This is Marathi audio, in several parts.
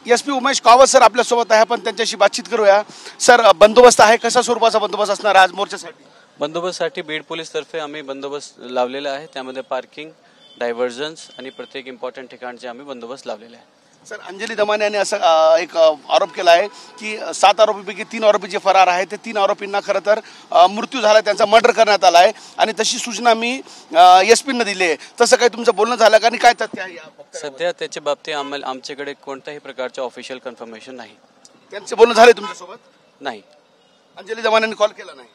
SP उमेश कावत सर आपल्यासोबत आहे, आपण त्यांच्याशी बातचीत करूया. सर, बंदोबस्त आहे, कशा स्वरूपाचा बंदोबस्त असणार आज मोर्चासाठी? बंदोबस्तसाठी बीड पोलीस तर्फे आम्ही बंदोबस्त लावलेला आहे. त्यामध्ये पार्किंग, डायव्हर्जन्स आणि प्रत्येक इम्पॉर्टंट ठिकाणचे आम्ही बंदोबस्त लावलेले आहे. सर, अंजली दमाने यांनी असं एक आरोप केला आहे की 7 आरोपीपैकी 3 आरोपी जे फरार आहेत ते 3 आरोपींना खरं तर मृत्यू झाला, त्यांचा मर्डर करण्यात आला आहे आणि तशी सूचना मी SP-ना दिली आहे. तसं काही तुमचं बोलणं झालं का आणि काय तथ्य आहे? सध्या त्याच्या बाबतीत आमच्याकडे कोणत्याही प्रकारचे ऑफिशियल कन्फर्मेशन नाही. त्यांचे बोलणं झाले तुमच्यासोबत? नाही. अंजली दमानेंनी कॉल केला नाही?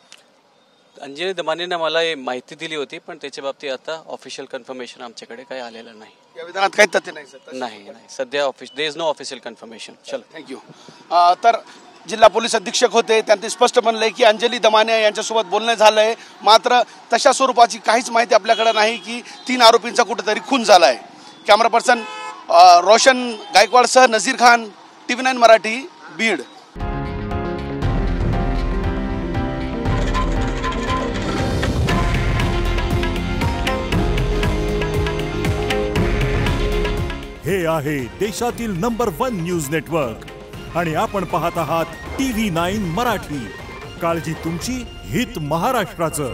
अंजली दमानेने मला माहिती दिली होती, पण त्याच्या बाबतीत आता ऑफिशियल कन्फर्मेशन आमच्याकडे काही आलेलं नाही. या विधानात काही तथ्य नाही सर? नाही, सध्या there is no official confirmation. चलो, थँक्यू. तर जिल्हा पोलीस अधीक्षक होते, त्यांनी स्पष्ट म्हणलंय की अंजली दमाने यांच्यासोबत बोलणं झालंय, मात्र तशा स्वरूपाची काहीच माहिती आपल्याकडे नाही की 3 आरोपींचा कुठेतरी खून झाला आहे. कॅमेरा पर्सन रोशन गायकवाडसह नजीर खान, TV9 मराठी, बीड. हे आहे देशातील नंबर 1 न्यूज नेटवर्क आणि आपण पाहत आहात TV9 मराठी. काळजी तुमची, हित महाराष्ट्राचं.